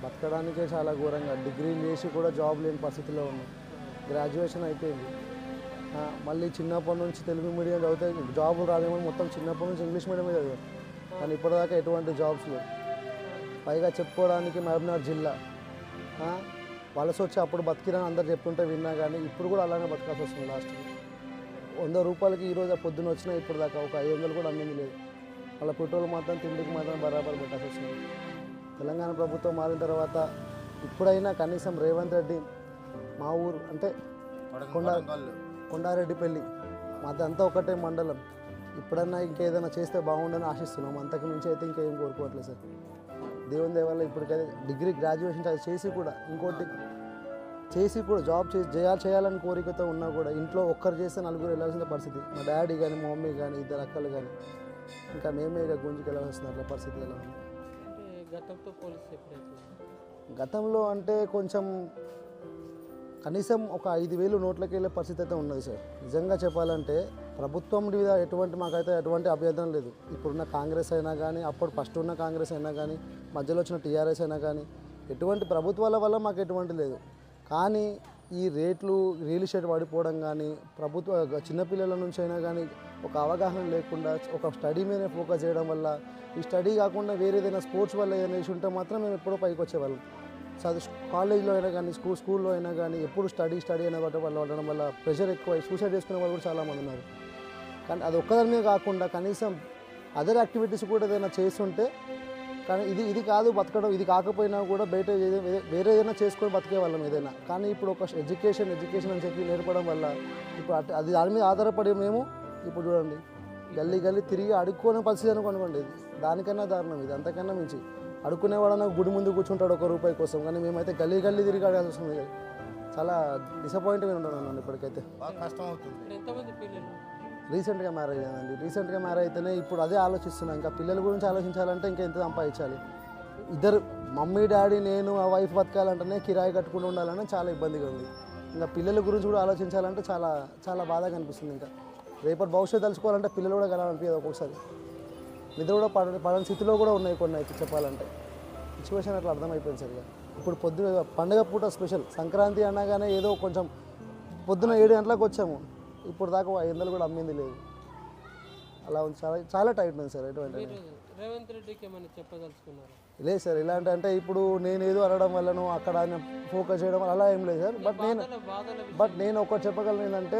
బతకడానికే చాలా ఘోరంగా డిగ్రీలు చేసి కూడా జాబ్ లేని పరిస్థితిలో ఉన్నాం. గ్రాడ్యుయేషన్ అయిపోయింది, మళ్ళీ చిన్నప్పటి నుంచి తెలుగు మీడియం చదివితే జాబులు రాదేమో మొత్తం చిన్నప్పటి నుంచి ఇంగ్లీష్ మీడియమే చదివాం. కానీ ఇప్పటిదాకా ఎటువంటి జాబ్స్ లేవు. పైగా చెప్పుకోవడానికి మహబూబ్నగర్ జిల్లా వలస వచ్చి అప్పుడు బతికిరని అందరు చెప్తుంటే విన్నా, కానీ ఇప్పుడు కూడా అలానే బతకాల్సి వస్తుంది. లాస్ట్కి 100 రూపాయలకి ఈరోజు పొద్దున్న వచ్చినా ఇప్పుడు దాకా ఒక 500 కూడా అమ్మింది లేదు. అలా పెట్రోల్ మాత్రం తిండికి మాత్రం బరాబర్ పెట్టాల్సి వస్తుంది. తెలంగాణ ప్రభుత్వం మారిన తర్వాత ఇప్పుడైనా కనీసం రేవంత్ రెడ్డి మా ఊరు అంటే కొండారెడ్డిపల్లి మాదంతా ఒకటే మండలం, ఇప్పుడన్నా ఇంకేదైనా చేస్తే బాగుండని ఆశిస్తున్నాం. అంతకు మించి అయితే ఇంకేం కోరుకోవట్లేదు సార్. దేవుని దయ వల్ల ఇప్పటికైతే డిగ్రీ గ్రాడ్యుయేషన్ చేసి కూడా ఇంకోటి చేసి కూడా జాబ్ చేయాలని కోరికతో ఉన్నా కూడా ఇంట్లో ఒక్కరు చేస్తే నలుగురు వెళ్ళాల్సిన పరిస్థితి. మా డాడీ కానీ మా మమ్మీ కానీ 2 అక్కలు కానీ ఇంకా మేమే ఇక గుంజుకి వెళ్ళాల్సి వస్తుంది. అట్లా పరిస్థితి ఎలా ఉంది గతంలో అంటే కొంచెం కనీసం ఒక 5,000 నోట్లకి వెళ్ళే పరిస్థితి అయితే ఉన్నది సార్. నిజంగా చెప్పాలంటే ప్రభుత్వం మీద మాకైతే ఎటువంటి అభ్యర్థన లేదు. ఇప్పుడున్న కాంగ్రెస్ అయినా కానీ అప్పుడు ఫస్ట్ ఉన్న కాంగ్రెస్ అయినా కానీ మధ్యలో వచ్చిన టీఆర్ఎస్ అయినా కానీ ఎటువంటి ప్రభుత్వాల వల్ల మాకు ఎటువంటి లేదు. కానీ ఈ రేట్లు రియల్ ఎస్టేట్ పడిపోవడం కానీ ప్రభుత్వ చిన్నపిల్లల నుంచి అయినా కానీ ఒక అవగాహన లేకుండా ఒక స్టడీ మీదే ఫోకస్ చేయడం వల్ల ఈ స్టడీ కాకుండా వేరే ఏదైనా స్పోర్ట్స్ వల్ల ఏదైనా ఇష్యూ ఉంటే మాత్రం మేము ఎప్పుడో పైకి వచ్చేవాళ్ళం. కాలేజ్లో అయినా కానీ స్కూల్లో అయినా కానీ ఎప్పుడు స్టడీ అనే వాటి వల్ల ఉండడం వల్ల ప్రెషర్ ఎక్కువ సూసైడ్ చేసుకునే వాళ్ళు కూడా చాలామంది ఉన్నారు. కానీ అది ఒక్కదాని కాకుండా కనీసం అదర్ యాక్టివిటీస్ కూడా ఏదైనా చేస్తుంటే, కానీ ఇది కాదు బతకడం, ఇది కాకపోయినా కూడా బయట వేరే ఏదైనా చేసుకొని బతికే వాళ్ళం ఏదైనా. కానీ ఇప్పుడు ఒక ఎడ్యుకేషన్ అని చెప్పి నేర్పడం వల్ల ఇప్పుడు అది దాని మీద ఆధారపడి మేము ఇప్పుడు చూడండి గల్లీ తిరిగి అడుక్కునే పరిస్థితి అనుకోండి. దానికన్నా దారుణం ఇది. అంతకన్నా మించి అడుక్కునేవాడన్నా గుడి ముందు కూర్చుంటాడు 1 రూపాయి కోసం, కానీ మేమైతే గల్లీ తిరిగి అడగాల్సి వస్తుంది. చాలా డిసప్పాయింట్గా ఉన్నాను ఇప్పటికైతే. కష్టం అవుతుంది. రీసెంట్గా మ్యారేజ్ అయ్యిందండి. రీసెంట్గా మ్యారేజ్ అయితేనే ఇప్పుడు అదే ఆలోచిస్తున్నాను. ఇంకా పిల్లల గురించి ఆలోచించాలంటే ఇంకా ఎంత సంపాదించాలి. ఇద్దరు మమ్మీ డాడీ నేను ఆ వైఫ్ బతకాలంటేనే కిరాయి కట్టుకుంటూ ఉండాలంటే చాలా ఇబ్బందిగా ఉంది. ఇంకా పిల్లల గురించి కూడా ఆలోచించాలంటే చాలా చాలా బాధగా అనిపిస్తుంది. ఇంకా రేపటి భవిష్యత్తు తలుచుకోవాలంటే పిల్లలు కూడా కలాలనిపించదు. ఒక్కొక్కసారి నిద్ర కూడా పడని స్థితిలో కూడా ఉన్నాయి కొన్ని అయితే చెప్పాలంటే. సిచ్యువేషన్ అట్లా అర్థమైపోయింది సరిగా. ఇప్పుడు పొద్దున పండుగ పూట స్పెషల్ సంక్రాంతి అనగానే ఏదో కొంచెం పొద్దున 7 గంటలకు వచ్చాము, ఇప్పుడు దాకా 500 కూడా అమ్మింది లేదు. అలా ఉంది, చాలా టైట్ ఉంది సార్. ఎటువంటి రేవంత్ రెడ్డికి ఏమైనా చెప్పదలుచుకున్నారు? లేదు సార్. ఇలాంటి అంటే ఇప్పుడు నేను ఏదో అనడం వల్లను అక్కడ ఫోకస్ చేయడం వల్ల అలా ఏం లేదు సార్. బట్ నేను ఒకటి చెప్పగలను ఏంటంటే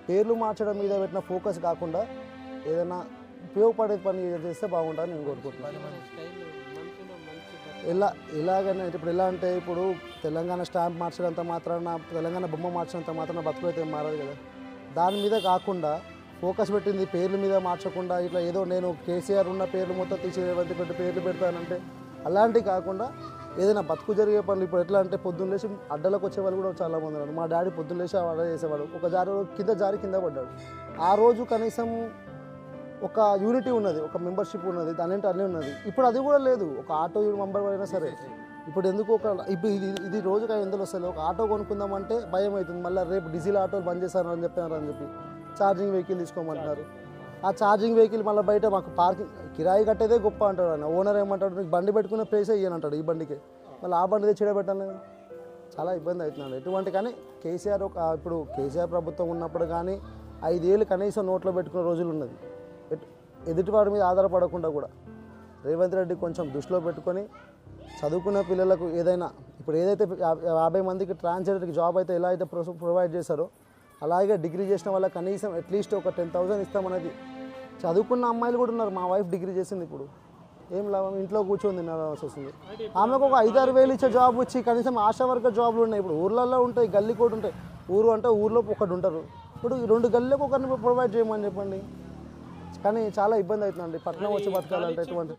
పేర్లు మార్చడం మీద పెట్టిన ఫోకస్ కాకుండా ఏదైనా ఉపయోగపడే పని చేస్తే బాగుంటుందని నేను కోరుకుంటున్నాను. ఇలాగనే ఇప్పుడు ఎలా అంటే ఇప్పుడు తెలంగాణ స్టాంప్ మార్చినంత మాత్రాన తెలంగాణ బొమ్మ మార్చినంత మాత్రాన బతుకైతే మారదు కదా. దాని మీద కాకుండా ఫోకస్ పెట్టింది పేర్ల మీద మార్చకుండా ఇట్లా ఏదో నేను కేసీఆర్ ఉన్న పేర్లు మొత్తం తీసి రేవంత్ పెట్టి పేర్లు పెడతానంటే అలాంటివి కాకుండా ఏదైనా బతుకు జరిగే పనులు. ఇప్పుడు ఎట్లా అంటే పొద్దున్న లేచి అడ్డలకు వచ్చే వాళ్ళు కూడా చాలామంది ఉన్నారు. మా డాడీ పొద్దున్న లేచి అడ్డ చేసేవాడు, ఒక జారి కింద పడ్డాడు. ఆ రోజు కనీసం ఒక యూనిటీ ఉన్నది, ఒక మెంబర్షిప్ ఉన్నది, దానింటి అన్నీ ఉన్నది. ఇప్పుడు అది కూడా లేదు. ఒక ఆటో మెంబర్ అయినా సరే ఇప్పుడు ఎందుకు ఇప్పుడు ఇది రోజుకి 500 వస్తుంది. ఒక ఆటో కొనుక్కుందామంటే భయం అవుతుంది. మళ్ళీ రేపు డీజిల్ ఆటోలు బంద్ చేశారు అని చెప్పి ఛార్జింగ్ వెహికల్ తీసుకోమంటున్నారు. ఆ ఛార్జింగ్ వెహికల్ మళ్ళీ బయట మాకు పార్కింగ్ కిరాయి కట్టేదే గొప్ప అంటాడు ఆయన. ఓనర్ ఏమంటాడు, నీకు బండి పెట్టుకునే ప్లేసే ఇయ్యనంటాడు ఈ బండికి. మళ్ళీ ఆ బండి తెచ్చి పెట్టాలి. చాలా ఇబ్బంది అవుతున్నాడు ఎటువంటి. కానీ ఇప్పుడు కేసీఆర్ ప్రభుత్వం ఉన్నప్పుడు కానీ 5 ఏళ్ళు కనీసం నోట్లో పెట్టుకునే రోజులు ఉన్నది. ఎదుటివాడి మీద ఆధారపడకుండా కూడా రేవంత్ రెడ్డి కొంచెం దృష్టిలో పెట్టుకొని చదువుకున్న పిల్లలకు ఏదైనా ఇప్పుడు ఏదైతే 50 మందికి ట్రాన్స్జెండర్కి జాబ్ అయితే ఎలా అయితే ప్రొవైడ్ చేశారో అలాగే డిగ్రీ చేసిన వాళ్ళ కనీసం అట్లీస్ట్ ఒక 10,000 ఇస్తామనేది. చదువుకున్న అమ్మాయిలు కూడా ఉన్నారు. మా వైఫ్ డిగ్రీ చేసింది, ఇప్పుడు ఏం లాభం, ఇంట్లో కూర్చొని తినాల్సి వస్తుంది. ఆమెకు ఒక 5-6 వేలు ఇచ్చే జాబ్ వచ్చి కనీసం ఆశా వర్కర్ జాబ్లు ఉన్నాయి. ఇప్పుడు ఊర్లలో ఉంటాయి, గల్లీ కూడా ఉంటాయి. ఊరు అంటే ఊర్లో ఒకటి ఉంటారు. ఇప్పుడు 2 గల్లీలకు ఒకరిని ప్రొవైడ్ చేయమని చెప్పండి. కానీ చాలా ఇబ్బంది అవుతుందండి పట్టణం వచ్చి బతకాలంటే ఎటువంటి